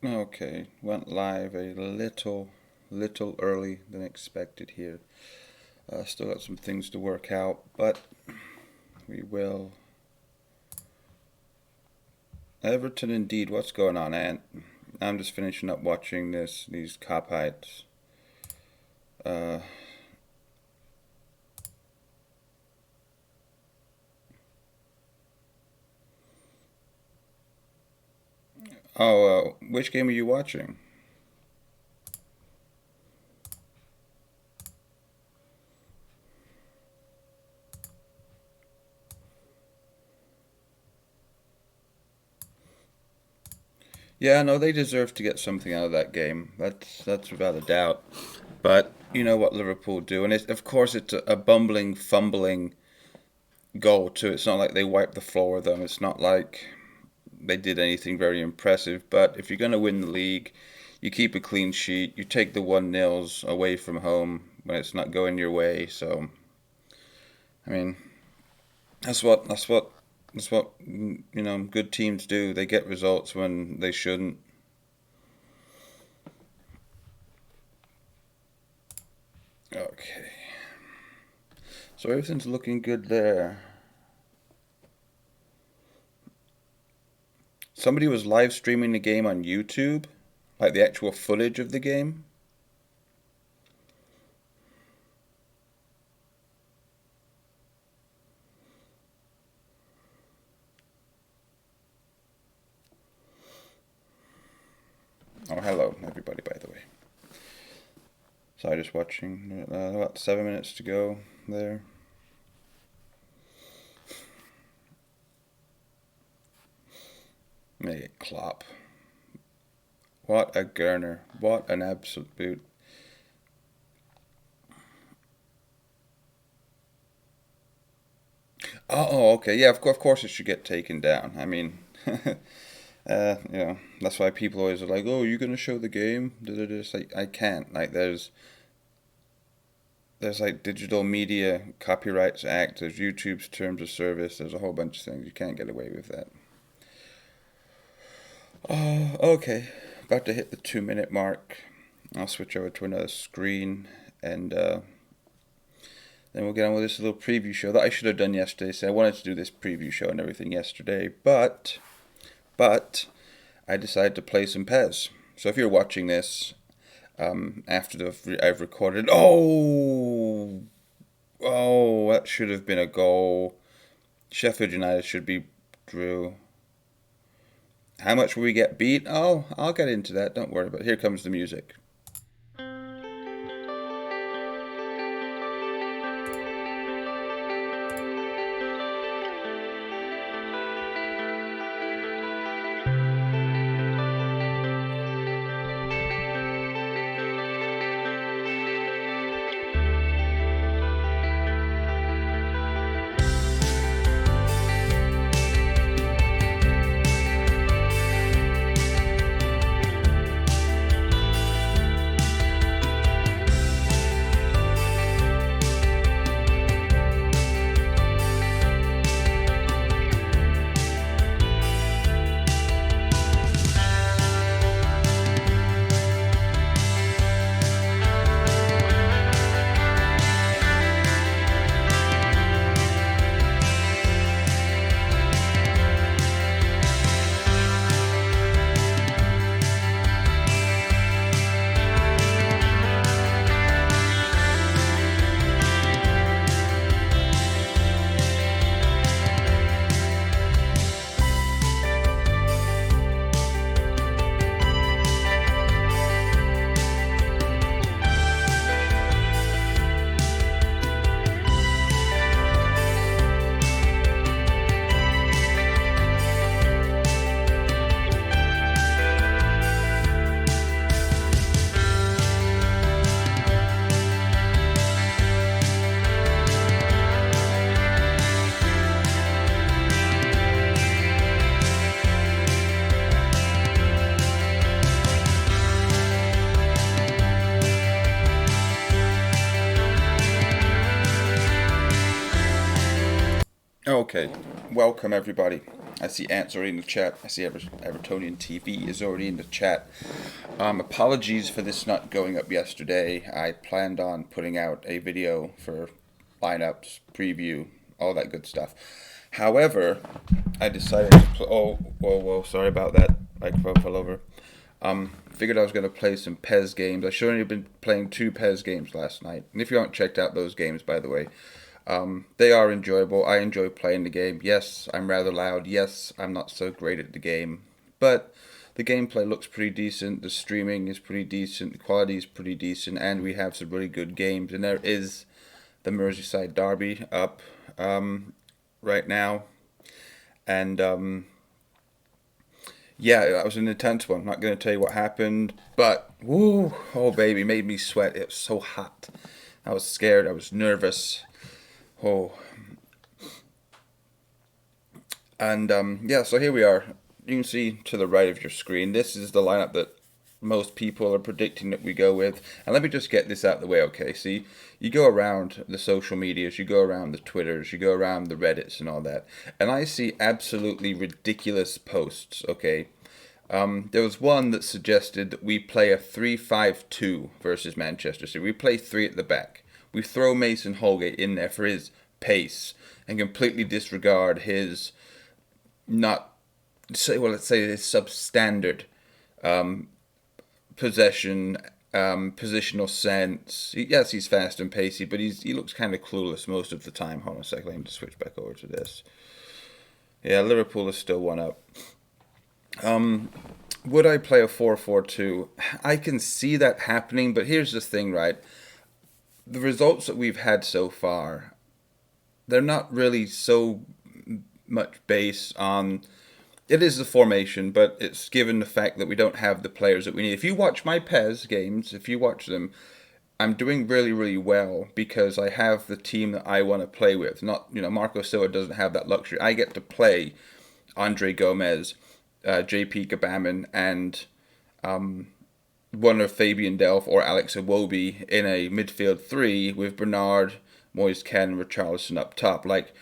Okay, went live a little early than expected here. Still got some things to work out, but we will. Everton indeed. What's going on, Ant? I'm just finishing up watching these cop hides. Uh, which game are you watching? Yeah, no, they deserve to get something out of that game. That's without a doubt. But you know what Liverpool do, and of course it's a bumbling, fumbling goal too. It's not like they wiped the floor with them. It's not like they did anything very impressive. But if you're going to win the league, you keep a clean sheet. You take the 1-0s away from home when it's not going your way. So, I mean, that's what good teams do. They get results when they shouldn't. Okay, so everything's looking good there. Somebody was live streaming the game on YouTube, like the actual footage of the game. Oh, hello, everybody, by the way. So I just watching. About 7 minutes to go there. Make it clop. What a gurner. What an absolute. Okay. Yeah, of course it should get taken down. I mean, that's why people always are like, oh, you're going to show the game? It's like, I can't. Like, there's like Digital Media Copyrights Act, there's YouTube's Terms of Service, there's a whole bunch of things. You can't get away with that. Oh, okay. About to hit the 2 minute mark. I'll switch over to another screen and then we'll get on with this little preview show that I should have done yesterday. So I wanted to do this preview show and everything yesterday, but I decided to play some Pez. So if you're watching this after I've recorded, that should have been a goal. Sheffield United should be drew. How much will we get beat? Oh, I'll get into that. Don't worry. But here comes the music. Okay, welcome everybody. I see Ant's already in the chat. I see Evertonian TV is already in the chat. Apologies for this not going up yesterday. I planned on putting out a video for lineups, preview, all that good stuff. However, I decided to whoa, sorry about that. Microphone fell over. Figured I was going to play some PES games. I should have only been playing 2 PES games last night. And if you haven't checked out those games, by the way, they are enjoyable. I enjoy playing the game. Yes, I'm rather loud. Yes, I'm not so great at the game. But the gameplay looks pretty decent. The streaming is pretty decent. The quality is pretty decent. And we have some really good games. And there is the Merseyside Derby up right now. And yeah, that was an intense one. I'm not going to tell you what happened. But, woo, oh baby, made me sweat. It was so hot. I was scared. I was nervous. Oh. And yeah, so here we are. You can see to the right of your screen, this is the lineup that most people are predicting that we go with. And let me just get this out of the way, okay? See, you go around the social medias, you go around the Twitters, you go around the Reddits and all that, and I see absolutely ridiculous posts, okay? There was one that suggested that we play a 3-5-2 versus Manchester City. We play 3 at the back. We throw Mason Holgate in there for his pace and completely disregard his let's say his substandard possession, positional sense. Yes, he's fast and pacey, but he looks kind of clueless most of the time. Hold on a second, let me just switch back over to this. Yeah, Liverpool is still 1 up. Would I play a 4-4-2? I can see that happening, but here's the thing, right? The results that we've had so far, they're not really so much based on... It is the formation, but it's given the fact that we don't have the players that we need. If you watch my PES games, if you watch them, I'm doing really, really well because I have the team that I want to play with. Not, Marco Silva doesn't have that luxury. I get to play Andre Gomez, JP Gabaman, and one of Fabian Delph or Alex Iwobi in a midfield 3 with Bernard, Moise Kean, and Richarlison up top. Like,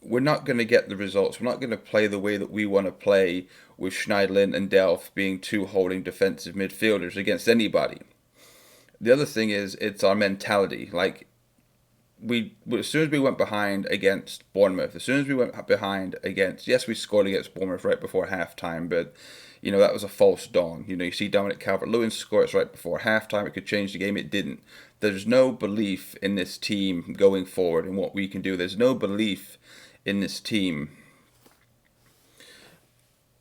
we're not going to get the results. We're not going to play the way that we want to play with Schneiderlin and Delph being 2 holding defensive midfielders against anybody. The other thing is, it's our mentality. Like, as soon as we went behind against Bournemouth, as soon as we went behind against... Yes, we scored against Bournemouth right before halftime, but, that was a false dawn. You see Dominic Calvert-Lewin scores right before halftime. It could change the game. It didn't. There's no belief in this team going forward and what we can do. There's no belief in this team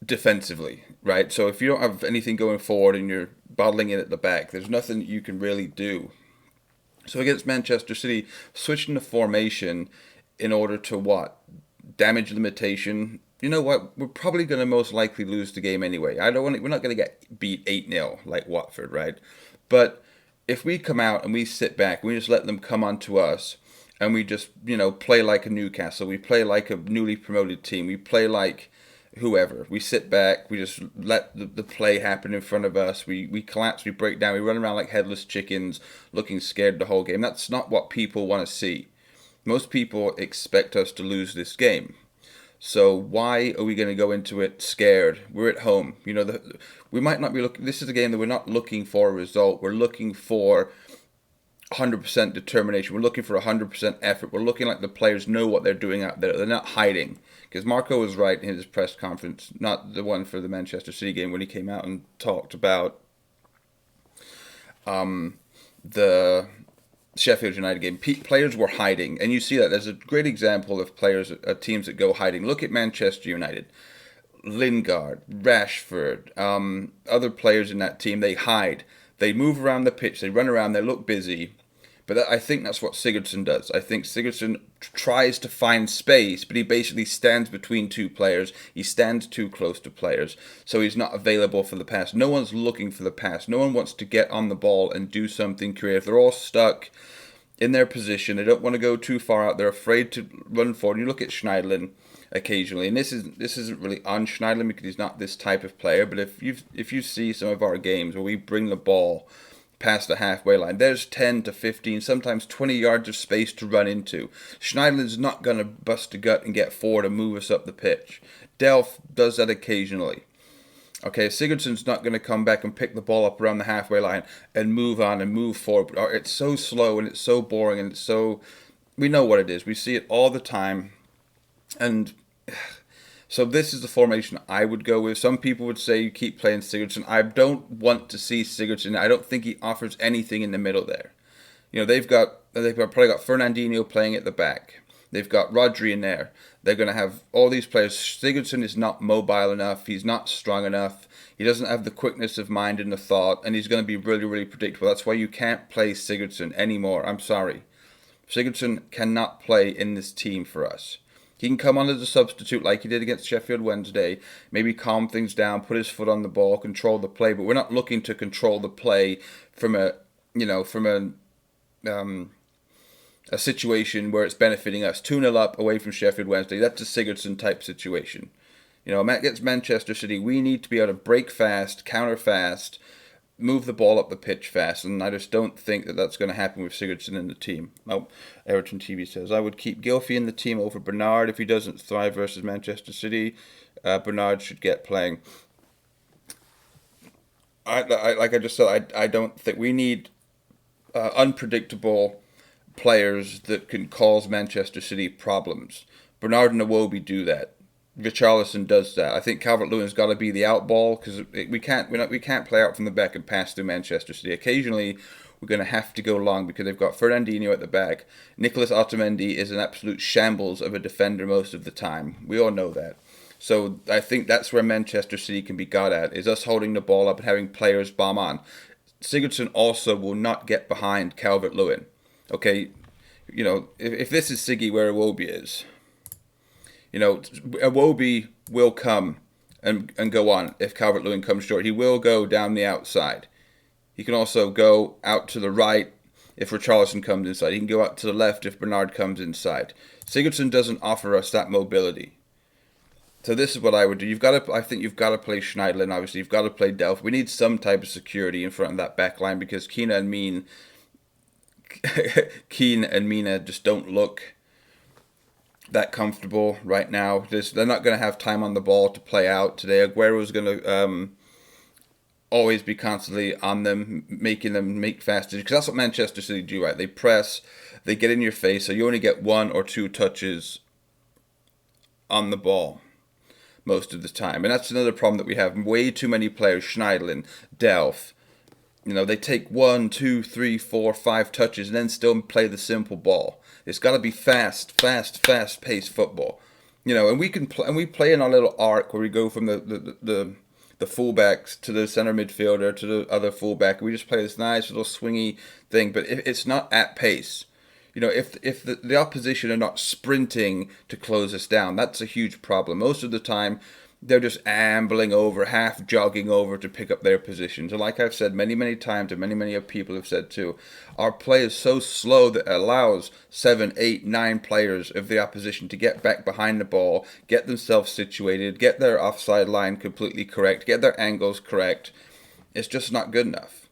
defensively, right? So if you don't have anything going forward and you're bottling it at the back, there's nothing you can really do. So against Manchester City, switching the formation in order to what? Damage limitation. You know what? We're probably going to most likely lose the game anyway. We're not going to get beat 8-0 like Watford, right? But if we come out and we sit back, we just let them come onto us, and we just, play like a Newcastle. We play like a newly promoted team. We play like whoever. We sit back. We just let the play happen in front of us. We collapse. We break down. We run around like headless chickens, looking scared the whole game. That's not what people want to see. Most people expect us to lose this game. So why are we going to go into it scared? We're at home. We might not be looking... This is a game that we're not looking for a result. We're looking for 100% determination. We're looking for 100% effort. We're looking like the players know what they're doing out there. They're not hiding. Because Marco was right in his press conference, not the one for the Manchester City game, when he came out and talked about the Sheffield United game. Players were hiding, and you see that. There's a great example of players, teams that go hiding. Look at Manchester United. Lingard, Rashford, other players in that team, they hide. They move around the pitch, they run around, they look busy. But I think that's what Sigurdsson does. I think Sigurdsson tries to find space, but he basically stands between 2 players. He stands too close to players, so he's not available for the pass. No one's looking for the pass. No one wants to get on the ball and do something creative. They're all stuck in their position. They don't want to go too far out. They're afraid to run forward. You look at Schneiderlin occasionally, and this isn't really on Schneiderlin because he's not this type of player. But if you see some of our games where we bring the ball past the halfway line. There's 10 to 15, sometimes 20 yards of space to run into. Schneiderlin's not going to bust a gut and get forward and move us up the pitch. Delph does that occasionally. Okay, Sigurdsson's not going to come back and pick the ball up around the halfway line and move on and move forward. It's so slow and it's so boring and it's so... We know what it is. We see it all the time. And so this is the formation I would go with. Some people would say you keep playing Sigurdsson. I don't want to see Sigurdsson. I don't think he offers anything in the middle there. You know, they've probably got Fernandinho playing at the back. They've got Rodri in there. They're going to have all these players. Sigurdsson is not mobile enough. He's not strong enough. He doesn't have the quickness of mind and the thought, and he's going to be really, really predictable. That's why you can't play Sigurdsson anymore. I'm sorry. Sigurdsson cannot play in this team for us. He can come on as a substitute like he did against Sheffield Wednesday, maybe calm things down, put his foot on the ball, control the play, but we're not looking to control the play from a situation where it's benefiting us. 2-0 up away from Sheffield Wednesday. That's a Sigurdsson type situation. You know, against Manchester City, we need to be able to break fast, counter fast, move the ball up the pitch fast, and I just don't think that that's going to happen with Sigurdsson in the team. Oh, Everton TV says, I would keep Gylfi in the team over Bernard if he doesn't thrive versus Manchester City. Bernard should get playing. Like I just said, I don't think we need unpredictable players that can cause Manchester City problems. Bernard and Iwobi do that. Richarlison does that. I think Calvert-Lewin's got to be the out ball because we can't play out from the back and pass through Manchester City. Occasionally, we're going to have to go long because they've got Fernandinho at the back. Nicolas Otamendi is an absolute shambles of a defender most of the time. We all know that. So I think that's where Manchester City can be got at, is us holding the ball up and having players bomb on. Sigurdsson also will not get behind Calvert-Lewin. Okay, you know, if this is Siggy where Iwobi is, you know, Iwobi will come and go on if Calvert-Lewin comes short. He will go down the outside. He can also go out to the right if Richarlison comes inside. He can go out to the left if Bernard comes inside. Sigurdsson doesn't offer us that mobility. So this is what I would do. I think you've got to play Schneiderlin, obviously. You've got to play Delph. We need some type of security in front of that back line because Keane and Mina just don't look that comfortable right now. They're not going to have time on the ball to play out today. Aguero's going to always be constantly on them, making them make fast decisions. Because that's what Manchester City do, right? They press, they get in your face, so you only get 1 or 2 touches on the ball most of the time. And that's another problem that we have. Way too many players, Schneiderlin, Delph, you know, they take 1, 2, 3, 4, 5 touches and then still play the simple ball. It's got to be fast-paced football. You know, and we play in our little arc where we go from the fullbacks to the center midfielder to the other fullback. We just play this nice little swingy thing, but it's not at pace. You know, if the opposition are not sprinting to close us down, that's a huge problem. Most of the time, they're just ambling over, half jogging over to pick up their positions. And like I've said many times, and many people have said too, our play is so slow that it allows 7, 8, 9 players of the opposition to get back behind the ball, get themselves situated, get their offside line completely correct, get their angles correct. It's just not good enough.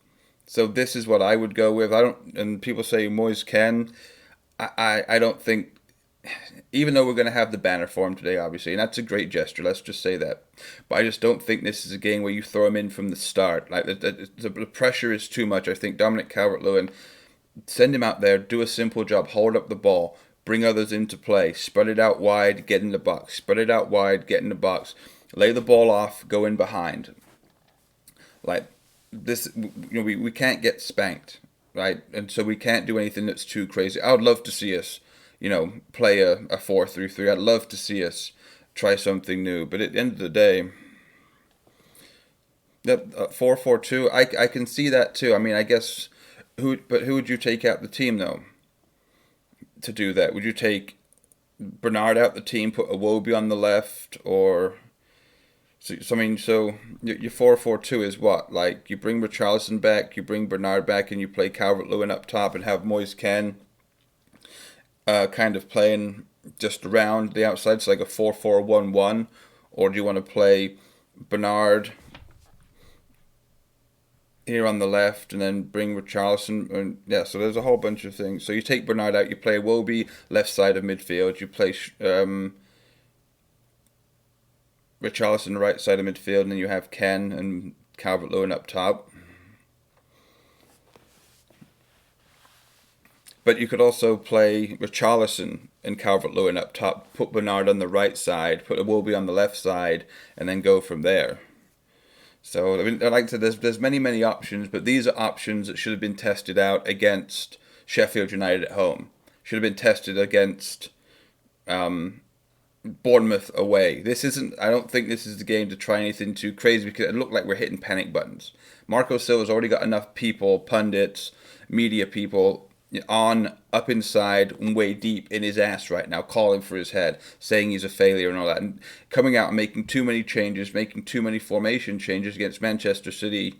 So this is what I would go with. And people say Moyes can. I don't think, even though we're going to have the banner for him today, obviously, and that's a great gesture, let's just say that. But I just don't think this is a game where you throw him in from the start. Like the pressure is too much. I think Dominic Calvert-Lewin, send him out there, do a simple job, hold up the ball, bring others into play, spread it out wide, get in the box, spread it out wide, get in the box, lay the ball off, go in behind. Like this, you know, we can't get spanked, right? And so we can't do anything that's too crazy. I would love to see us, you know, play a 4-3-3. I'd love to see us try something new. But at the end of the day, that 4-4-2, I can see that too. I mean, I guess, who would you take out the team, though, to do that? Would you take Bernard out the team, put Iwobi on the left, or... So your 4-4-2 is what? Like, you bring Richarlison back, you bring Bernard back, and you play Calvert-Lewin up top and have Moyes Ken kind of playing just around the outside, so like a 4-4-1-1, or do you want to play Bernard here on the left, and then bring Richarlison. And yeah, so there's a whole bunch of things. So you take Bernard out, you play Wobie left side of midfield, you play Richarlison right side of midfield, and then you have Ken and Calvert-Lewin up top. But you could also play Richarlison and Calvert-Lewin up top, put Bernard on the right side, put Iwobi on the left side, and then go from there. So I mean, like I said, there's many options, but these are options that should have been tested out against Sheffield United at home. Should have been tested against Bournemouth away. This isn't. I don't think this is the game to try anything too crazy because it looked like we're hitting panic buttons. Marco Silva's already got enough people, pundits, media people on up inside and way deep in his ass right now, calling for his head, saying he's a failure and all that, and coming out and making too many changes, making too many formation changes against Manchester City,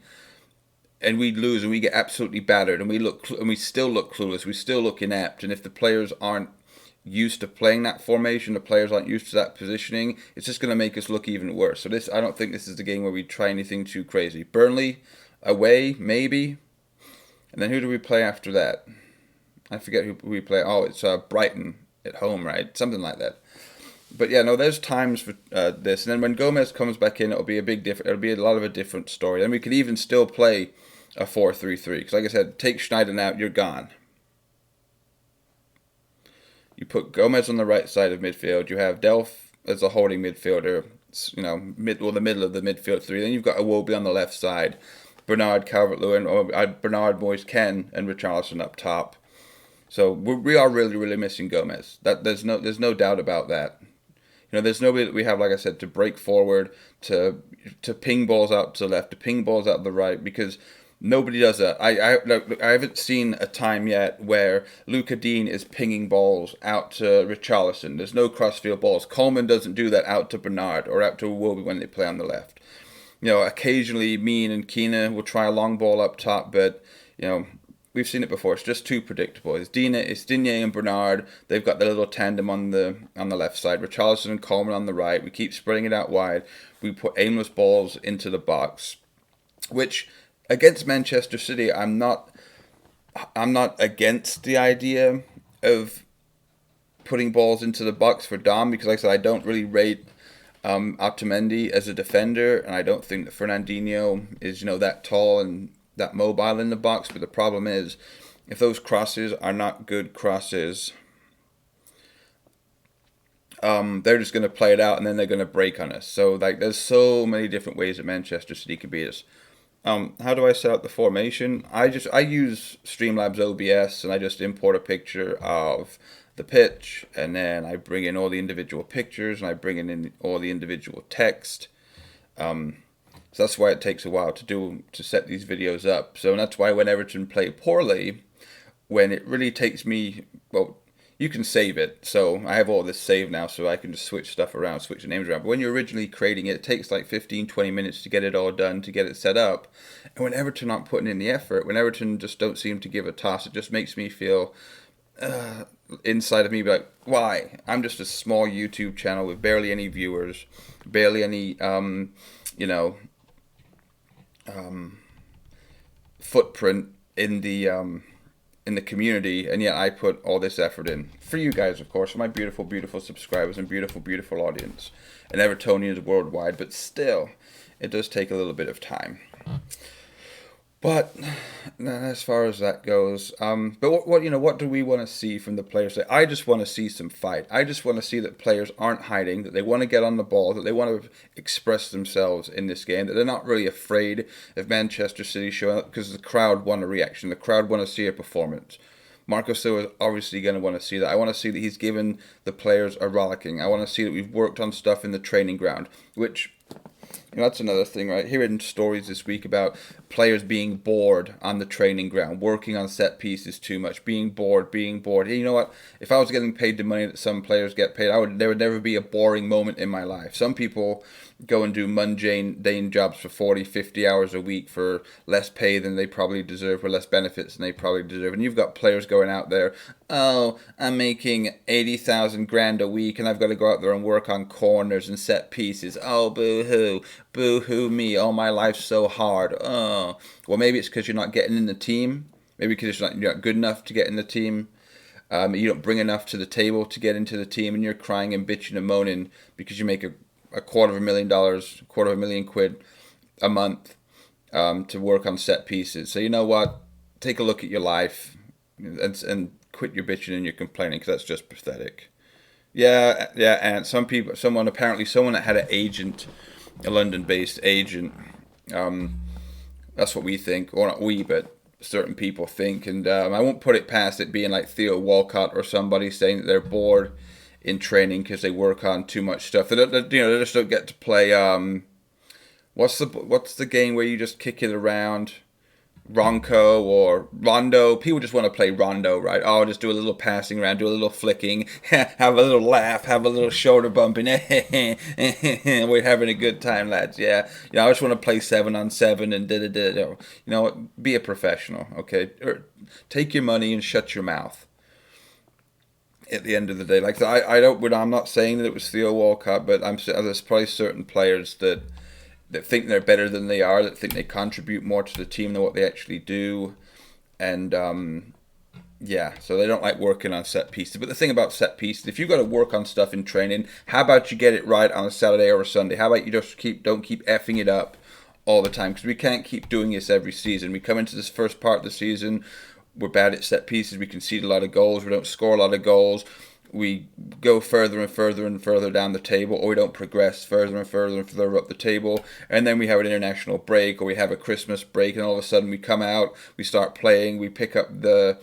and we lose and we get absolutely battered, and we still look clueless, we still look inept, and if the players aren't used to playing that formation, the players aren't used to that positioning, it's just going to make us look even worse. So I don't think this is the game where we try anything too crazy. Burnley away, maybe, and then who do we play after that? I forget who we play. Oh, it's Brighton at home, right? Something like that. But yeah, no, there's times for this, and then when Gomez comes back in, it'll be it'll be a lot of a different story. And we could even still play a 4-3-3 because, like I said, take Schneider out, you're gone. You put Gomez on the right side of midfield. You have Delph as a holding midfielder. The middle of the midfield three. Then you've got Iwobi on the left side, Bernard, Calvert-Lewin, or Bernard, Moyes, Ken, and Richarlison up top. So we are really missing Gomez. There's no doubt about that. There's nobody that we have, like I said, to break forward, to ping balls out to the left, to ping balls out to the right, because nobody does that. I haven't seen a time yet where Luca Dean is pinging balls out to Richarlison. There's no crossfield balls. Coleman doesn't do that out to Bernard or out to Iwobi when they play on the left. Occasionally Mean and Keena will try a long ball up top, but we've seen it before. It's just too predictable. It's Digne and Bernard. They've got the little tandem on the left side. Richarlison and Coleman on the right. We keep spreading it out wide. We put aimless balls into the box, which against Manchester City, I'm not against the idea of putting balls into the box for Dom because, like I said, I don't really rate Otamendi as a defender, and I don't think that Fernandinho is that tall and that mobile in the box. But the problem is, if those crosses are not good crosses, they're just going to play it out and then they're going to break on us. So there's so many different ways that Manchester City can beat us. How do I set up the formation? I use Streamlabs OBS and I just import a picture of the pitch, and then I bring in all the individual pictures and I bring in all the individual text. So that's why it takes a while to set these videos up. So that's why when Everton play poorly, when it really takes me, well, you can save it. So I have all this saved now, so I can just switch stuff around, switch the names around. But when you're originally creating it, it takes like 15, 20 minutes to get it all done, to get it set up. And when Everton aren't putting in the effort, when Everton just don't seem to give a toss, it just makes me feel inside of me like, why? I'm just a small YouTube channel with barely any viewers, barely any, footprint in the community, and yet I put all this effort in for you guys, of course, for my beautiful subscribers and beautiful audience and Evertonians worldwide. But still, it does take a little bit of time. But as far as that goes, but what do we want to see from the players? I just want to see some fight. I just want to see that players aren't hiding, that they want to get on the ball, that they want to express themselves in this game, that they're not really afraid of Manchester City showing up because the crowd want a reaction. The crowd want to see a performance. Marco Silva is obviously going to want to see that. I want to see that he's given the players a rollicking. I want to see that we've worked on stuff in the training ground, which... that's another thing, right? Hearing stories this week about players being bored on the training ground, working on set pieces too much, being bored. You know what? If I was getting paid the money that some players get paid, there would never be a boring moment in my life. Some people go and do mundane jobs for 40, 50 hours a week for less pay than they probably deserve, or less benefits than they probably deserve. And you've got players going out there Oh, I'm making 80,000 grand a week and I've got to go out there and work on corners and set pieces. Oh, boo hoo. Boo hoo me. Oh, my life's so hard. Oh. Well, maybe it's because you're not getting in the team. Maybe because you're not good enough to get in the team. You don't bring enough to the table to get into the team, and you're crying and bitching and moaning because you make a $250,000, £250,000 a month to work on set pieces. So you know what? Take a look at your life and quit your bitching and your complaining because that's just pathetic. Yeah, yeah, and someone that had an agent, a London-based agent. That's what we think, or not we, but certain people think, and I won't put it past it being like Theo Walcott or somebody saying that they're bored in training because they work on too much stuff. They just don't get to play. What's the game where you just kick it around? Ronco or Rondo. People just want to play Rondo, right? Oh, just do a little passing around, do a little flicking, have a little laugh, have a little shoulder bumping. We're having a good time, lads. Yeah, I just want to play 7-on-7 and da da da. You know what? Be a professional, okay? Or take your money and shut your mouth. At the end of the day, like I don't. I'm not saying that it was Theo Walcott, but there's probably certain players that think they're better than they are, that think they contribute more to the team than what they actually do, and yeah, so they don't like working on set pieces. But the thing about set pieces, if you've got to work on stuff in training, how about you get it right on a Saturday or a Sunday? How about you just don't keep effing it up all the time? Because we can't keep doing this every season. We come into this first part of the season, we're bad at set pieces, we concede a lot of goals, we don't score a lot of goals, we go further and further and further down the table, or we don't progress further and further and further up the table, and then we have an international break, or we have a Christmas break, and all of a sudden we come out, we start playing, we pick up the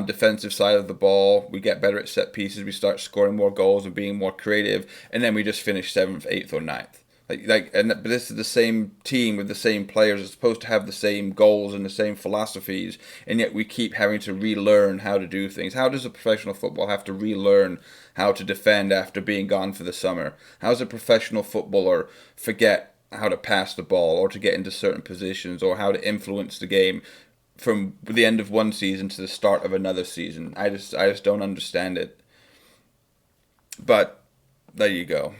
defensive side of the ball, we get better at set pieces, we start scoring more goals and being more creative, and then we just finish 7th, 8th, or ninth. But this is the same team with the same players. It's supposed to have the same goals and the same philosophies, and yet we keep having to relearn how to do things. How does a professional football have to relearn how to defend after being gone for the summer? How does a professional footballer forget how to pass the ball or to get into certain positions or how to influence the game from the end of one season to the start of another season? I just don't understand it. But there you go.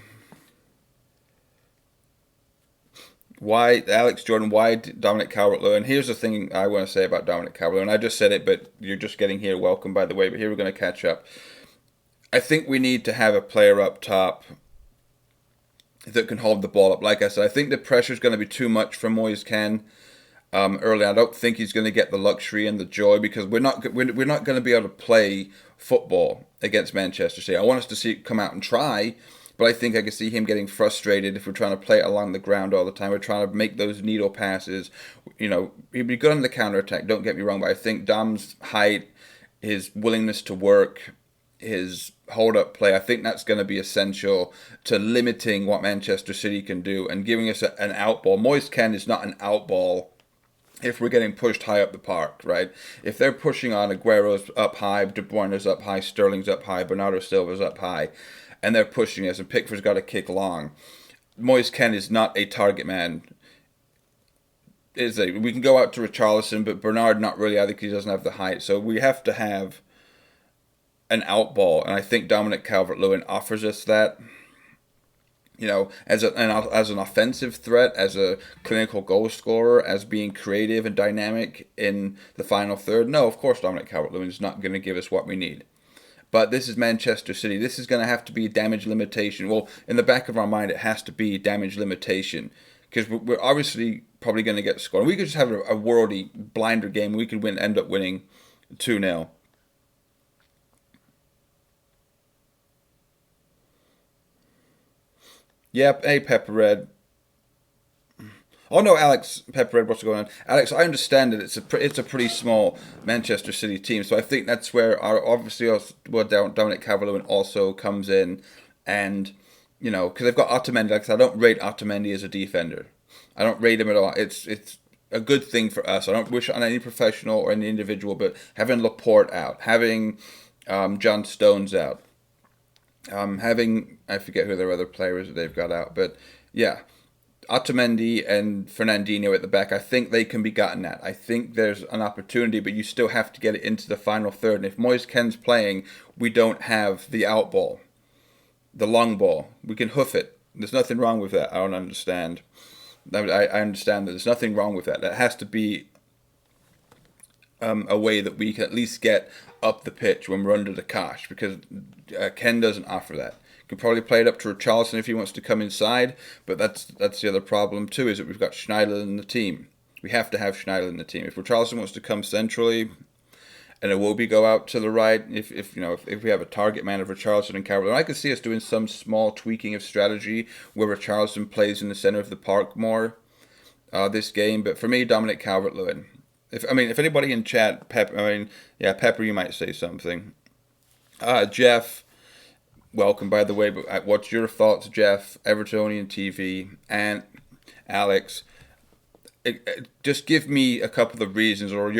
Why Alex Jordan? Why Dominic Calvert-Lewin? Here's the thing I want to say about Dominic Calvert-Lewin. I just said it, but you're just getting here. Welcome, by the way. But here we're going to catch up. I think we need to have a player up top that can hold the ball up. Like I said, I think the pressure is going to be too much for Moise Kean early. I don't think he's going to get the luxury and the joy because we're not going to be able to play football against Manchester City. I want us to see it come out and try. But I think I can see him getting frustrated if we're trying to play it along the ground all the time. We're trying to make those needle passes. He'd be good on the counter attack. Don't get me wrong, but I think Dom's height, his willingness to work, his hold up play, I think that's going to be essential to limiting what Manchester City can do and giving us an out ball. Moise Kean is not an out ball if we're getting pushed high up the park, right? If they're pushing on, Aguero's up high, De Bruyne's up high, Sterling's up high, Bernardo Silva's up high, and they're pushing us, and Pickford's got to kick long. Moise Kean is not a target man. We can go out to Richarlison, but Bernard not really. I think he doesn't have the height, so we have to have an out ball, and I think Dominic Calvert-Lewin offers us that. As an offensive threat, as a clinical goal scorer, as being creative and dynamic in the final third. No, of course Dominic Calvert-Lewin is not going to give us what we need. But this is Manchester City. This is going to have to be damage limitation. Well, in the back of our mind, it has to be damage limitation. Because we're obviously probably going to get scored. We could just have a worldy blinder game. We could end up winning 2-0. Yep, hey, Pepper Red. Oh no, Alex Peppered, what's going on? Alex, I understand that it's a pretty small Manchester City team, so I think that's where Dominic Calvert-Lewin also comes in, and because they've got Otamendi. Like I said, I don't rate Otamendi as a defender. I don't rate him at all. It's a good thing for us. I don't wish on any professional or any individual, but having Laporte out, having John Stones out, having I forget who their other players that they've got out, but yeah. Otamendi and Fernandinho at the back, I think they can be gotten at. I think there's an opportunity, but you still have to get it into the final third. And if Moise Ken's playing, we don't have the out ball, the long ball. We can hoof it. There's nothing wrong with that. I don't understand. I understand that there's nothing wrong with that. That has to be a way that we can at least get up the pitch when we're under the cosh, because Ken doesn't offer that. Can probably play it up to Richarlison if he wants to come inside, but that's the other problem too, is that we've got Schneider in the team. We have to have Schneider in the team. If Richarlison wants to come centrally and Iwobi go out to the right, if we have a target man of Richarlison and Calvert-Lewin, I could see us doing some small tweaking of strategy where Richarlison plays in the center of the park more this game. But for me, Dominic Calvert-Lewin. If anybody in chat, Pepper, you might say something. Jeff, welcome, by the way. But what's your thoughts, Jeff? Evertonian TV and Alex. Just give me a couple of reasons, or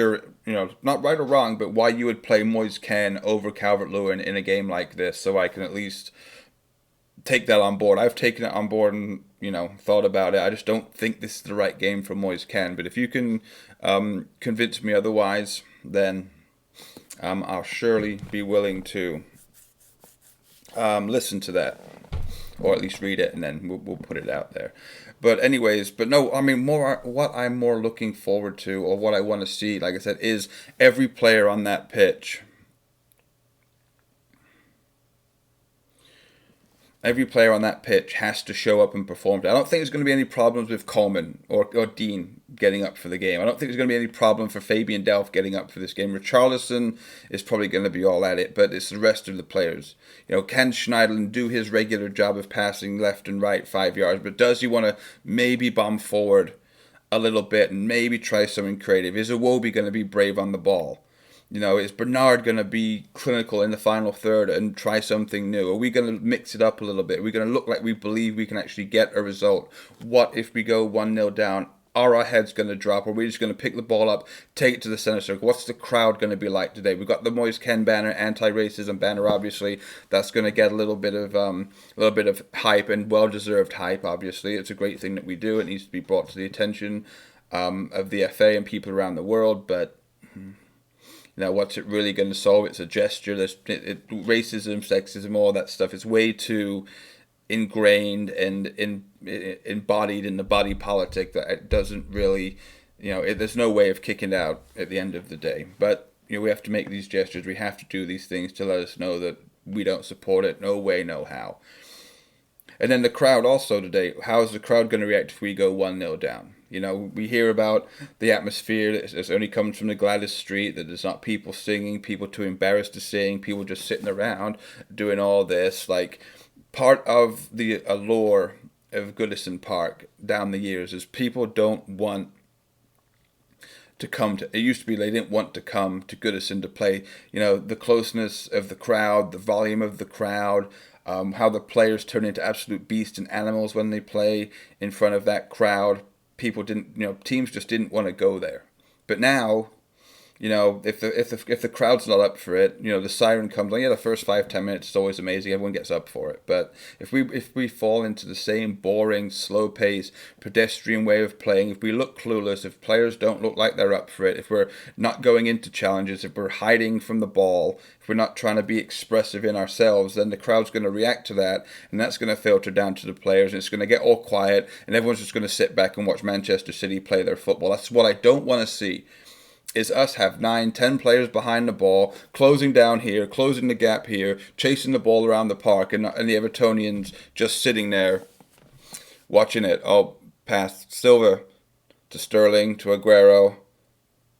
not right or wrong, but why you would play Moise Kean over Calvert-Lewin in a game like this, so I can at least take that on board. I've taken it on board and thought about it. I just don't think this is the right game for Moise Kean. But if you can convince me otherwise, then I'll surely be willing to listen to that, or at least read it, and then we'll put it out there. But no, what I'm more looking forward to, or what I want to see, like I said, is every player on that pitch. Every player on that pitch has to show up and perform. I don't think there's going to be any problems with Coleman or Dean getting up for the game. I don't think there's going to be any problem for Fabian Delph getting up for this game. Richarlison is probably going to be all at it, but it's the rest of the players. Can Schneiderlin do his regular job of passing left and right 5 yards, but does he want to maybe bomb forward a little bit and maybe try something creative? Is Iwobi going to be brave on the ball? Is Bernard going to be clinical in the final third and try something new? Are we going to mix it up a little bit? Are we going to look like we believe we can actually get a result? What if we go 1-0 down? Are our heads going to drop? Or are we just going to pick the ball up, take it to the center circle? What's the crowd going to be like today? We've got the Moise Kean banner, anti-racism banner, obviously. That's going to get a little bit of hype, and well-deserved hype, obviously. It's a great thing that we do. It needs to be brought to the attention of the FA and people around the world, but what's it really going to solve? It's a gesture. Racism, sexism, all that stuff is way too ingrained and embodied in the body politic that it doesn't really, there's no way of kicking it out at the end of the day. But we have to make these gestures. We have to do these things to let us know that we don't support it. No way, no how. And then the crowd also today. How is the crowd going to react if we go 1-0 down? We hear about the atmosphere that only comes from the Gladys Street, that there's not people singing, people too embarrassed to sing, people just sitting around doing all this. Like, part of the allure of Goodison Park down the years is people don't want to come to. It used to be they didn't want to come to Goodison to play. The closeness of the crowd, the volume of the crowd, how the players turn into absolute beasts and animals when they play in front of that crowd. People didn't, teams just didn't want to go there. But now, if the crowd's not up for it, the siren comes on. Yeah, the first 5-10 minutes is always amazing. Everyone gets up for it. But if we fall into the same boring, slow pace, pedestrian way of playing, if we look clueless, if players don't look like they're up for it, if we're not going into challenges, if we're hiding from the ball, if we're not trying to be expressive in ourselves, then the crowd's going to react to that, and that's going to filter down to the players, and it's going to get all quiet, and everyone's just going to sit back and watch Manchester City play their football. That's what I don't want to see. Is us have 9-10 players behind the ball, closing down here, closing the gap here, chasing the ball around the park, and the Evertonians just sitting there watching it. Oh, pass Silva to Sterling, to Aguero,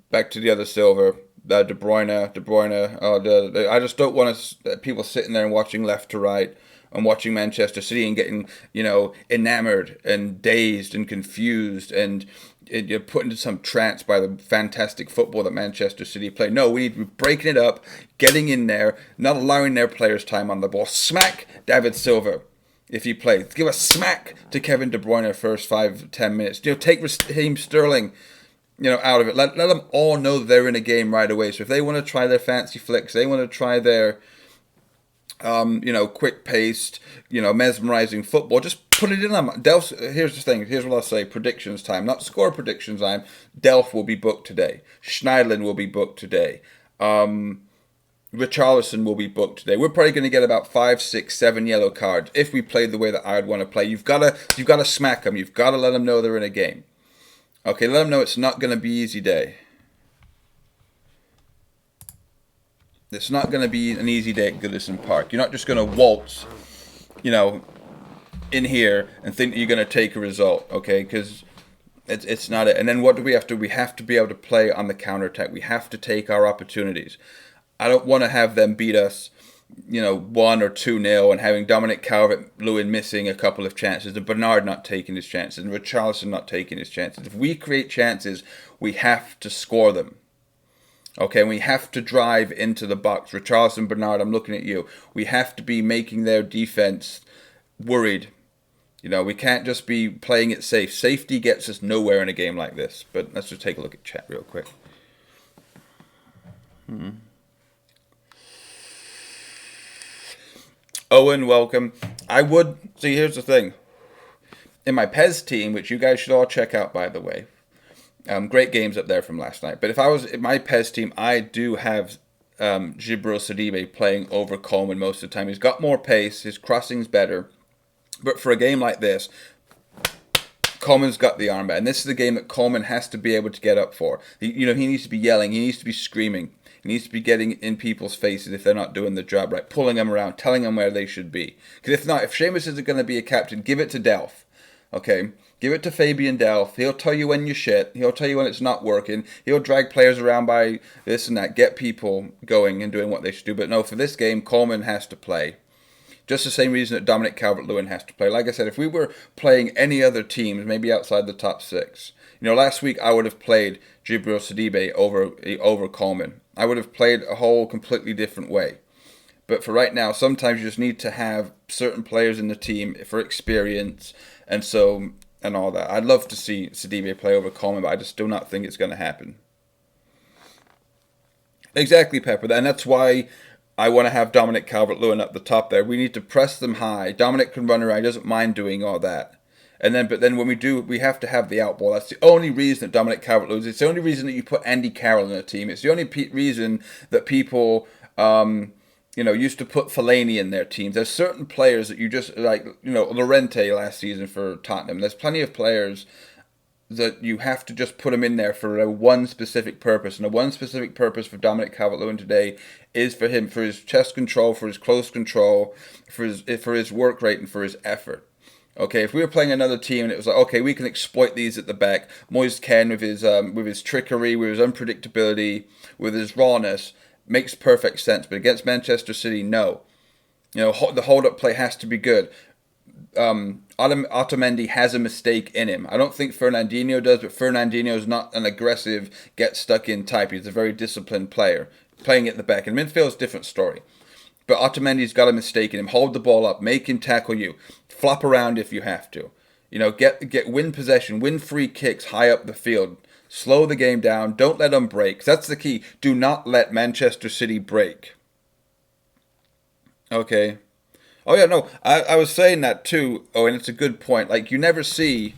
back to the other Silva, De Bruyne. Oh, I just don't want people sitting there and watching left to right and watching Manchester City and getting, enamored and dazed and confused and you're put into some trance by the fantastic football that Manchester City play. No, we need to be breaking it up, getting in there, not allowing their players time on the ball. Smack David Silva if he plays. Give a smack to Kevin De Bruyne first 5-10 minutes. Take Raheem Sterling, out of it. Let them all know that they're in a game right away. So if they want to try their fancy flicks, they want to try their quick paced, mesmerizing football. Just put it in them. Delph. Here's the thing. Here's what I'll say. Predictions time, not score predictions time. Delph will be booked today. Schneidlin will be booked today. Richarlison will be booked today. We're probably going to get about 5, 6, 7 yellow cards if we play the way that I'd want to play. You've got to smack them. You've got to let them know they're in a game. Okay, let them know it's not going to be easy day. It's not going to be an easy day at Goodison Park. You're not just going to waltz, in here and think that you're going to take a result, okay? Because it's not it. And then what do we have to do? We have to be able to play on the counterattack. We have to take our opportunities. I don't want to have them beat us, 1 or 2-0 and having Dominic Calvert-Lewin missing a couple of chances and Bernard not taking his chances and Richarlison not taking his chances. If we create chances, we have to score them. Okay, and we have to drive into the box. Richarlison, Bernard, I'm looking at you. We have to be making their defense worried. We can't just be playing it safe. Safety gets us nowhere in a game like this. But let's just take a look at chat real quick. Owen, welcome. See, here's the thing. In my PES team, which you guys should all check out, by the way. Great games up there from last night. But if I was in my PES team, I do have Djibril Sidibe playing over Coleman most of the time. He's got more pace. His crossing's better. But for a game like this, Coleman's got the armband. And this is a game that Coleman has to be able to get up for. He needs to be yelling. He needs to be screaming. He needs to be getting in people's faces if they're not doing the job right. Pulling them around. Telling them where they should be. Because if not, if Seamus isn't going to be a captain, give it to Delph. Okay? Give it to Fabian Delph. He'll tell you when you're shit. He'll tell you when it's not working. He'll drag players around by this and that. Get people going and doing what they should do. But no, for this game, Coleman has to play. Just the same reason that Dominic Calvert-Lewin has to play. Like I said, if we were playing any other teams, maybe outside the top 6. Last week I would have played Djibril Sidibe over Coleman. I would have played a whole completely different way. But for right now, sometimes you just need to have certain players in the team for experience and all that. I'd love to see Sidibe play over Coleman, but I just do not think it's going to happen. Exactly, Pepper. And that's why I want to have Dominic Calvert-Lewin up the top there. We need to press them high. Dominic can run around. He doesn't mind doing all that. But then when we do, we have to have the outball. That's the only reason that Dominic Calvert-Lewin. It's the only reason that you put Andy Carroll in a team. It's the only reason that people, used to put Fellaini in their teams. There's certain players that you just like. Llorente last season for Tottenham. There's plenty of players that you have to just put him in there for a one specific purpose. And the one specific purpose for Dominic Calvert-Lewin today is for his chest control, for his close control, for his work rate, and for his effort. Okay, if we were playing another team and it was like, okay, we can exploit these at the back. Moise Kean with his trickery, with his unpredictability, with his rawness, makes perfect sense. But against Manchester City, no. The hold-up play has to be good. Otamendi has a mistake in him. I don't think Fernandinho does, but Fernandinho is not an aggressive, get-stuck-in type. He's a very disciplined player. Playing at the back. And midfield's a different story. But Otamendi's got a mistake in him. Hold the ball up. Make him tackle you. Flop around if you have to. Win possession. Win free kicks high up the field. Slow the game down. Don't let them break. That's the key. Do not let Manchester City break. Okay. Oh, yeah, no. I was saying that too. Oh, and it's a good point. Like, you never see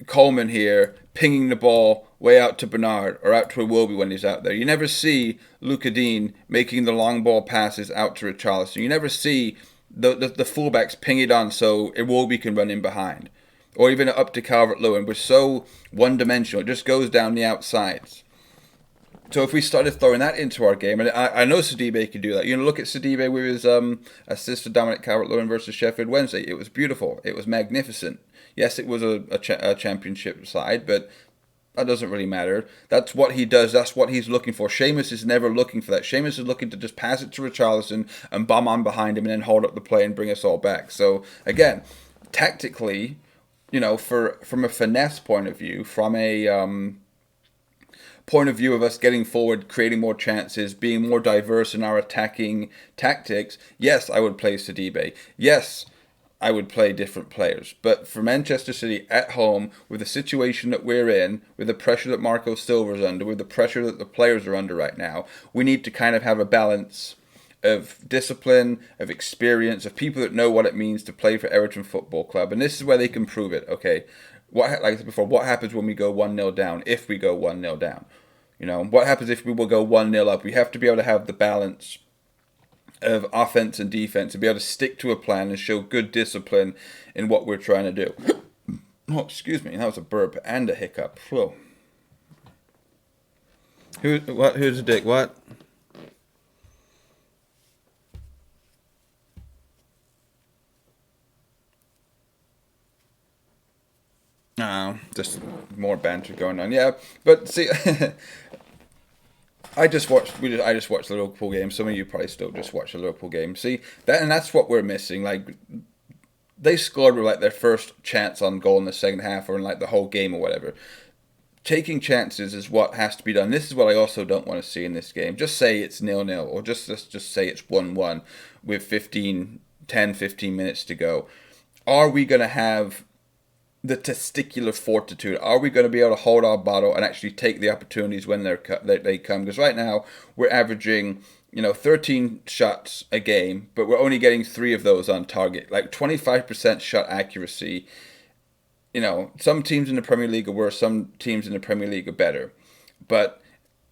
Coleman here pinging the ball way out to Bernard or out to Iwobi when he's out there. You never see Luka Dean making the long ball passes out to Richarlison. You never see the fullbacks ping it on so Iwobi can run in behind. Or even up to Calvert-Lewin. We're so one-dimensional. It just goes down the outsides. So if we started throwing that into our game, and I know Sidibe can do that. Look at Sidibe with his assist to Dominic Calvert-Lewin versus Sheffield Wednesday. It was beautiful. It was magnificent. Yes, it was a championship side, but that doesn't really matter. That's what he does. That's what he's looking for. Seamus is never looking for that. Seamus is looking to just pass it to Richarlison and bomb on behind him and then hold up the play and bring us all back. So, again, tactically, from a finesse point of view, from a point of view of us getting forward, creating more chances, being more diverse in our attacking tactics, yes, I would play Sidibe. Yes, I would play different players. But for Manchester City at home, with the situation that we're in, with the pressure that Marco Silva's under, with the pressure that the players are under right now, we need to kind of have a balance of discipline, of experience, of people that know what it means to play for Everton Football Club. And this is where they can prove it, okay? Like I said before, what happens when we go 1-0 down, if we go 1-0 down? What happens if we will go 1-0 up? We have to be able to have the balance of offense and defense and be able to stick to a plan and show good discipline in what we're trying to do. Oh, excuse me, that was a burp and a hiccup. Whoa. Who's a dick? What? Just more banter going on. Yeah, but see, I just watched the Liverpool game. Some of you probably still just watch the Liverpool game. See that's what we're missing. Like they scored with like their first chance on goal in the second half, or in like the whole game or whatever. Taking chances is what has to be done. This is what I also don't want to see in this game. Just say it's 0-0, or just say it's 1-1 with 15 minutes to go. Are we going to have the testicular fortitude? Are we going to be able to hold our bottle and actually take the opportunities when they come? Because right now we're averaging 13 shots a game, but we're only getting 3 of those on target. Like 25% shot accuracy. Some teams in the Premier League are worse, some teams in the Premier League are better. But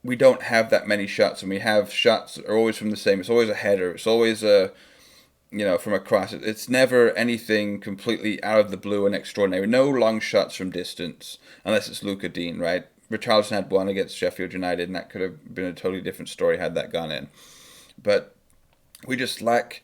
we don't have that many shots, and we have shots that are always from the same. It's always a header. It's always from across. It's never anything completely out of the blue and extraordinary. No long shots from distance, unless it's Luca Dean, right? Richarlison had one against Sheffield United, and that could have been a totally different story had that gone in. But we just lack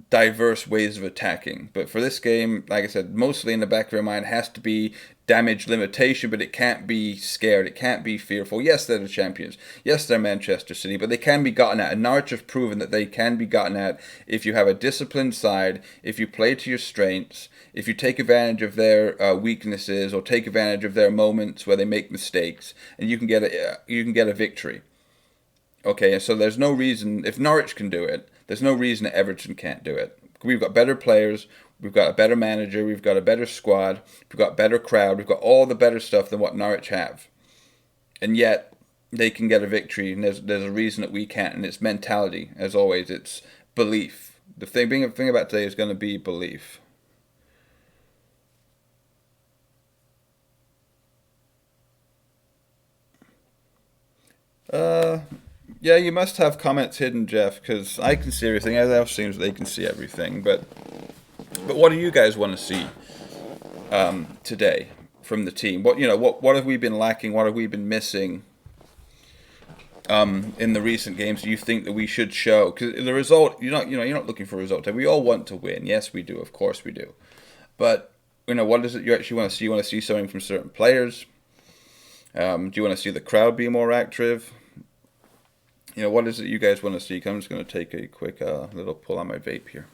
diverse ways of attacking. But for this game, like I said, mostly in the back of your mind has to be damage limitation, but it can't be scared. It can't be fearful. Yes, they're the champions. Yes, they're Manchester City, but they can be gotten at. And Norwich have proven that they can be gotten at if you have a disciplined side, if you play to your strengths, if you take advantage of their weaknesses or take advantage of their moments where they make mistakes, and you can get a victory. Okay, and so there's no reason, if Norwich can do it, there's no reason that Everton can't do it. We've got better players, we've got a better manager, we've got a better squad, we've got better crowd, we've got all the better stuff than what Norwich have. And yet, they can get a victory, and there's a reason that we can't, and it's mentality, as always, it's belief. The thing about today is going to be belief. Yeah, you must have comments hidden, Jeff, because I can see everything. Everyone else seems they can see everything. But what do you guys want to see today from the team? What have we been lacking? What have we been missing in the recent games? Do you think that we should show? Because the result, you're not looking for a result. We all want to win. Yes, we do. Of course, we do. But what is it you actually want to see? You want to see something from certain players? Do you want to see the crowd be more active? What is it you guys want to see? I'm just going to take a quick little pull on my vape here.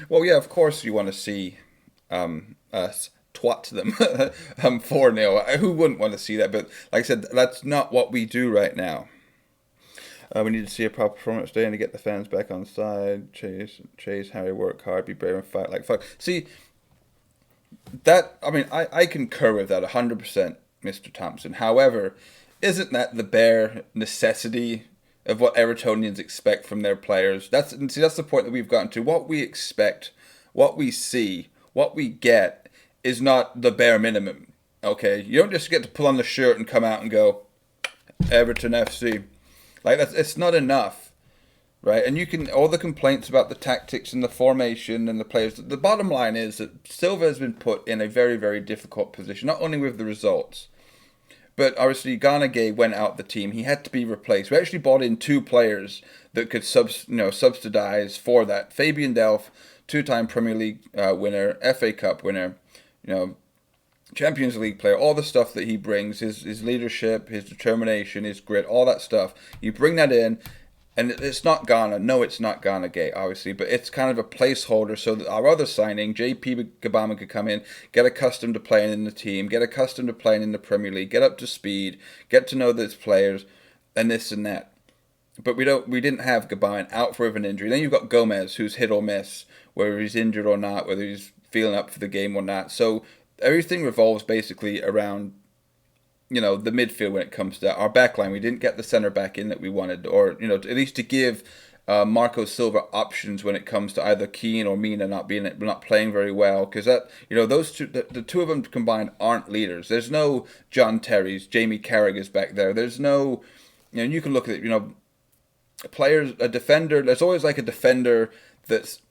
Well, yeah, of course you want to see us twat them 4-0. Who wouldn't want to see that? But like I said, that's not what we do right now. We need to see a proper performance today and to get the fans back on side. Chase, Harry, work hard, be brave and fight like fuck. See, I concur with that 100%, Mr. Thompson. However, isn't that the bare necessity of what Evertonians expect from their players? That's the point that we've gotten to. What we expect, what we see, what we get is not the bare minimum. Okay, you don't just get to pull on the shirt and come out and go Everton FC. Like it's not enough, right? And you can all the complaints about the tactics and the formation and the players. The bottom line is that Silva has been put in a very, very difficult position, not only with the results, but obviously Ghana Gay went out the team. He had to be replaced. We actually brought in 2 players that could subsidize for that. Fabian Delph, 2-time Premier League winner, FA Cup winner, Champions League player, all the stuff that he brings, his leadership, his determination, his grit, all that stuff. You bring that in, and it's not Ghana. No, it's not Ghana Gay, obviously, but it's kind of a placeholder so that our other signing, JP Gabama, could come in, get accustomed to playing in the team, get accustomed to playing in the Premier League, get up to speed, get to know those players, and this and that. but we didn't have Gabon out for an injury. Then you've got Gomez, who's hit or miss, whether he's injured or not, whether he's feeling up for the game or not. So everything revolves basically around the midfield when it comes to that. Our back line. We didn't get the center back in that we wanted, or at least to give Marco Silva options when it comes to either Keane or Mina not playing very well, because that those two the two of them combined aren't leaders. There's no John Terry's, Jamie Carragher's back there. There's no you can look at it, players, a defender. There's always like a defender that's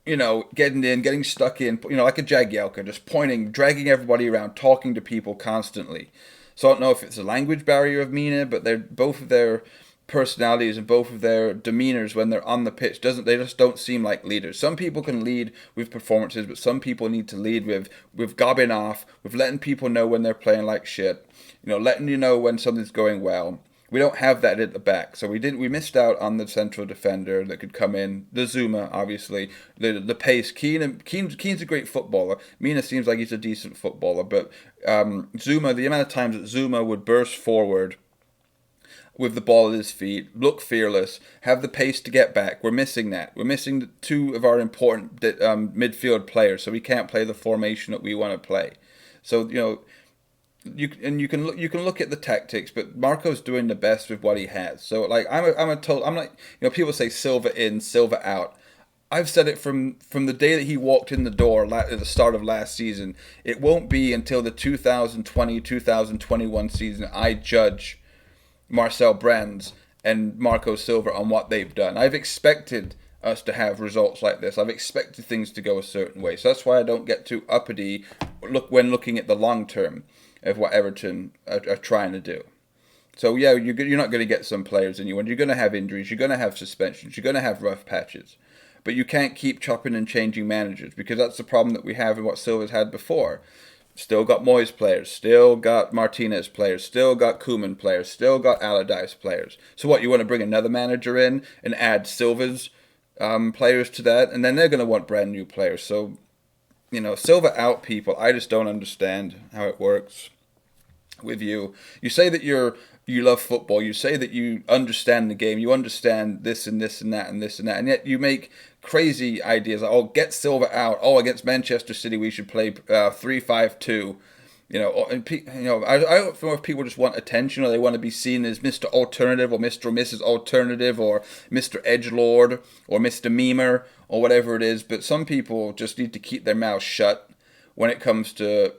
getting in, getting stuck in, like a Jagielka, just pointing, dragging everybody around, talking to people constantly. So I don't know if it's a language barrier of Mina, but they're both of their personalities and both of their demeanors when they're on the pitch they just don't seem like leaders. Some people can lead with performances, but some people need to lead with gobbing off, with letting people know when they're playing like shit, letting you know when something's going well. We don't have that at the back, so we missed out on the central defender that could come in. The Zuma, obviously, the pace. Keane's a great footballer. Mina seems like he's a decent footballer, but Zuma, the amount of times that Zuma would burst forward with the ball at his feet, look fearless, have the pace to get back. We're missing that. We're missing two of our important midfield players, so we can't play the formation that we want to play. So you can look at the tactics, but Marco's doing the best with what he has. So like I'm like people say Silva in, Silva out. I've said it from the day that he walked in the door at the start of last season. It won't be until the 2020-2021 season I judge Marcel Brands and Marco Silva on what they've done. I've expected us to have results like this. I've expected things to go a certain way. So that's why I don't get too uppity when looking at the long term of what Everton are trying to do. So yeah, you're not going to get some players in you, and you're going to have injuries, you're going to have suspensions, you're going to have rough patches. But you can't keep chopping and changing managers, because that's the problem that we have in what Silva's had before. Still got Moyes players, still got Martinez players, still got Koeman players, still got Allardyce players. So what, you want to bring another manager in and add Silva's players to that, and then they're going to want brand new players. So Silva out people, I just don't understand how it works with you. You say that you love football, you say that you understand the game, you understand this and this and that and this and that, and yet you make crazy ideas like, oh, get Silva out, oh, against Manchester City we should play 3-5-2. I don't know if people just want attention, or they want to be seen as Mr. Alternative or Mr. or Mrs. Alternative or Mr. Edgelord or Mr. Memer or whatever it is, but some people just need to keep their mouths shut when it comes to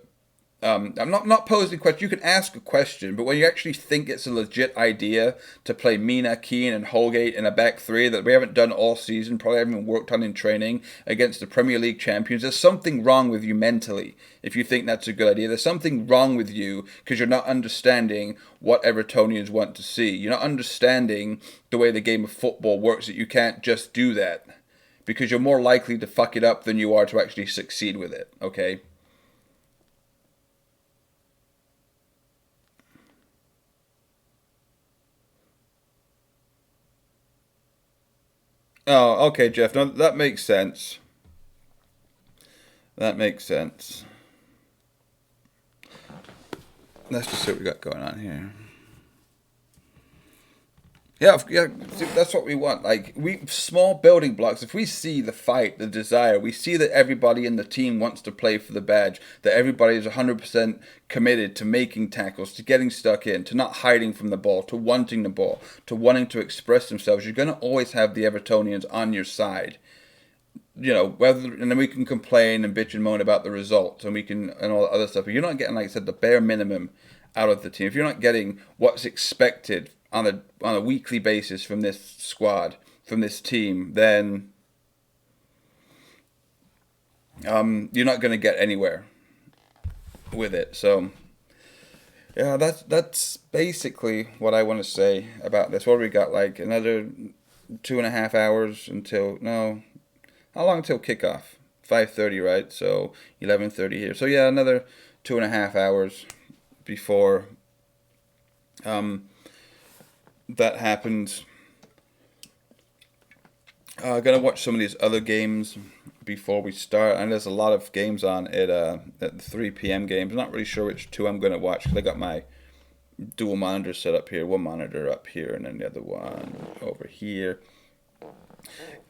I'm not posing a question. You can ask a question, but when you actually think it's a legit idea to play Mina, Keane, and Holgate in a back three that we haven't done all season, probably haven't even worked on in training against the Premier League champions, there's something wrong with you mentally if you think that's a good idea. There's something wrong with you because you're not understanding what Evertonians want to see. You're not understanding the way the game of football works, that you can't just do that, because you're more likely to fuck it up than you are to actually succeed with it, okay? Oh, okay, Jeff. No, that makes sense. That makes sense. Let's just see what we got going on here. Yeah, yeah, that's what we want. Like, small building blocks. If we see the fight, the desire, we see that everybody in the team wants to play for the badge, that everybody is 100% committed to making tackles, to getting stuck in, to not hiding from the ball, to wanting the ball, to wanting to express themselves. You're going to always have the Evertonians on your side. And then we can complain and bitch and moan about the results, and all that other stuff. But you're not getting, like I said, the bare minimum out of the team. If you're not getting what's expected on a weekly basis from this squad, from this team, then you're not going to get anywhere with it. So yeah, that's basically what I want to say about this. What do we got? Like another 2.5 hours until how long until kickoff? 5:30, right? So 11:30 here. So yeah, another 2.5 hours before that happens. Gonna watch some of these other games before we start, and there's a lot of games on at the 3 p.m. games. I'm not really sure which two I'm gonna watch because I got my dual monitor setup here, one monitor up here, and then the other one over here.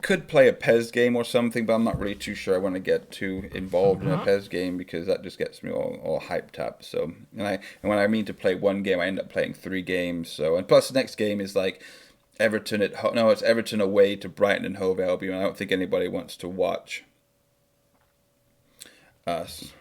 Could play a PES game or something, but I'm not really too sure I want to get too involved in a PES game because that just gets me all hyped up. So, and when I mean to play one game, I end up playing three games. So, and plus the next game is like Everton no, it's Everton away to Brighton and Hove Albion. I don't think anybody wants to watch us.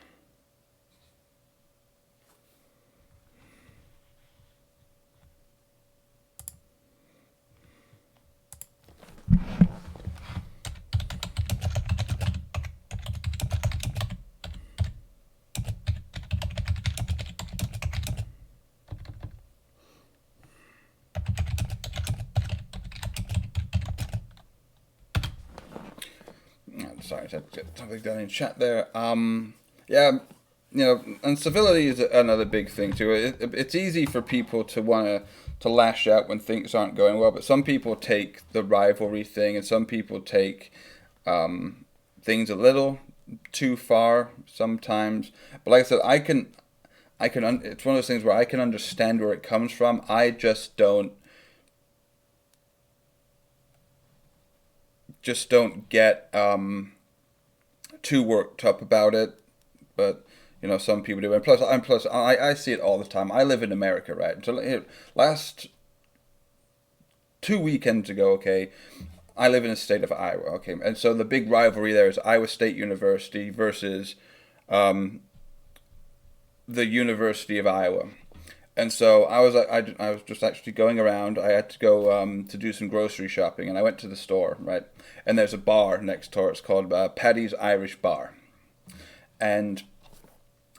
Sorry, I had to get something done in chat there. Yeah, and civility is another big thing too. It's easy for people to want to lash out when things aren't going well, but some people take the rivalry thing, and some people take things a little too far sometimes. But like I said, it's one of those things where I can understand where it comes from. I just don't get too worked up about it, but some people do. And plus I see it all the time. I live in America, right? So last 2 weekends ago, okay, I live in the state of Iowa, okay, and so the big rivalry there is Iowa State University versus um, the University of Iowa. And so I was just actually going around. I had to go to do some grocery shopping, and I went to the store, right? And there's a bar next door. It's called Paddy's Irish Bar. And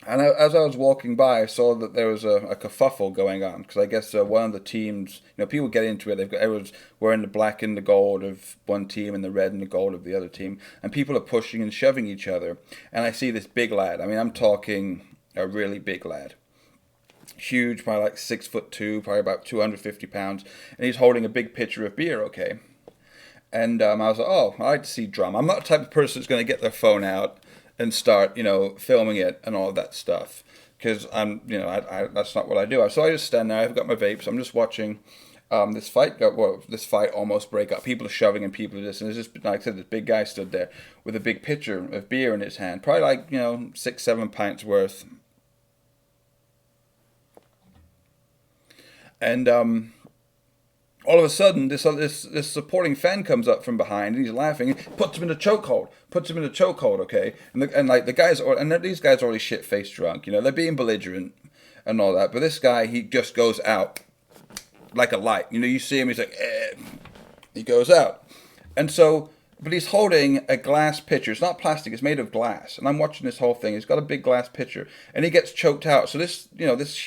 as I was walking by, I saw that there was a kerfuffle going on because I guess one of the teams, people get into it. Everyone's wearing the black and the gold of one team and the red and the gold of the other team, and people are pushing and shoving each other. And I see this big lad. I mean, I'm talking a really big lad, huge, probably like 6'2", probably about 250 pounds, and he's holding a big pitcher of beer. Okay, and I was like, oh, I like to see drama. I'm not the type of person that's going to get their phone out and start, filming it and all that stuff, because that's not what I do. So I just stand there. I've got my vapes. I'm just watching this fight this fight almost break up. People are shoving and people are just, and it's just like I said, this big guy stood there with a big pitcher of beer in his hand, probably like 6-7 pints worth. And all of a sudden, this supporting fan comes up from behind, and he's laughing. And puts him in a chokehold. Okay. And like the guys, and these guys are already shit faced drunk. They're being belligerent and all that. But this guy, he just goes out like a light. You see him. He's like, he goes out, and so. But he's holding a glass pitcher. It's not plastic. It's made of glass. And I'm watching this whole thing. He's got a big glass pitcher, and he gets choked out. So this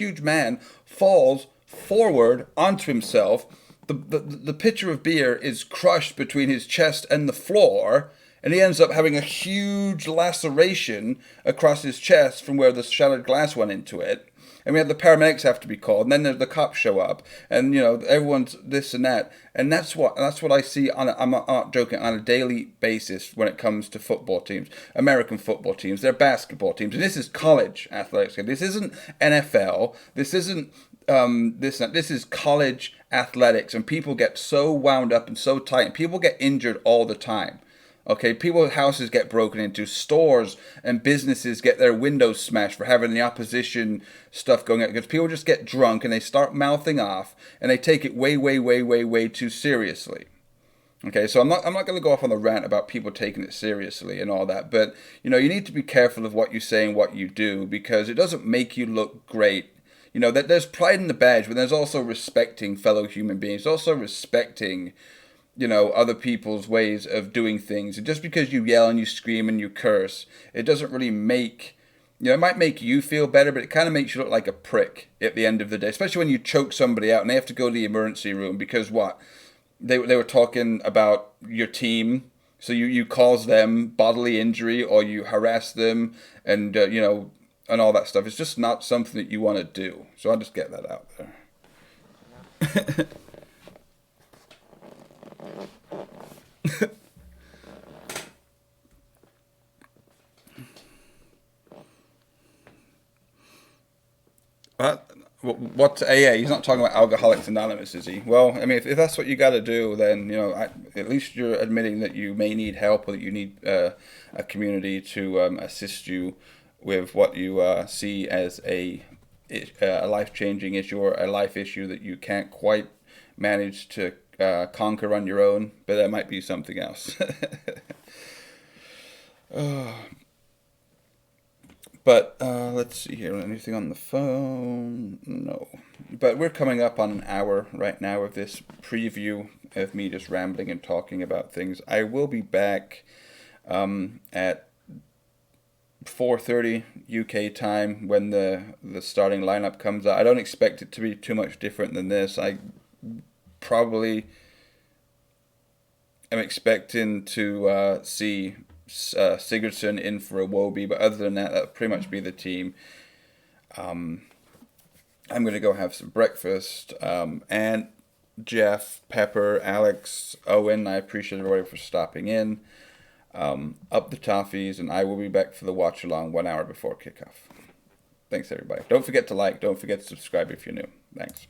huge man falls forward onto himself. The pitcher of beer is crushed between his chest and the floor, and he ends up having a huge laceration across his chest from where the shattered glass went into it. And we had the paramedics have to be called, and then the cops show up, and everyone's this and that, and that's what I see I'm not joking, on a daily basis when it comes to football teams, American football teams, they're basketball teams, and this is college athletics. This isn't NFL. This isn't this is college athletics, and people get so wound up and so tight, and people get injured all the time. Okay, people's houses get broken into, stores and businesses get their windows smashed for having the opposition stuff going on, because people just get drunk and they start mouthing off and they take it way, way, way, way, way too seriously. Okay, so I'm not going to go off on the rant about people taking it seriously and all that, but you need to be careful of what you say and what you do, because it doesn't make you look great. That there's pride in the badge, but there's also respecting fellow human beings, also respecting other people's ways of doing things. And just because you yell and you scream and you curse, it doesn't really make, it might make you feel better, but it kind of makes you look like a prick at the end of the day, especially when you choke somebody out and they have to go to the emergency room because what? They were talking about your team, so you cause them bodily injury or you harass them and, and all that stuff. It's just not something that you want to do. So I'll just get that out there. Yeah, he's not talking about Alcoholics Anonymous, is he? Well, I mean, if that's what you got to do, then at least you're admitting that you may need help or that you need a community to assist you with what you see as a life changing issue or a life issue that you can't quite manage to conquer on your own. But that might be something else. But let's see here. Anything on the phone? No. But we're coming up on an hour right now of this preview of me just rambling and talking about things. I will be back at 4:30 UK time when the starting lineup comes out. I don't expect it to be too much different than this. I probably am expecting to see Sigurdsson in for Iwobi, but other than that, that'll pretty much be the team. I'm going to go have some breakfast. And Jeff, Pepper, Alex, Owen, I appreciate everybody for stopping in. Up the toffees, and I will be back for the watch along 1 hour before kickoff. Thanks, everybody. Don't forget to like, don't forget to subscribe if you're new. Thanks.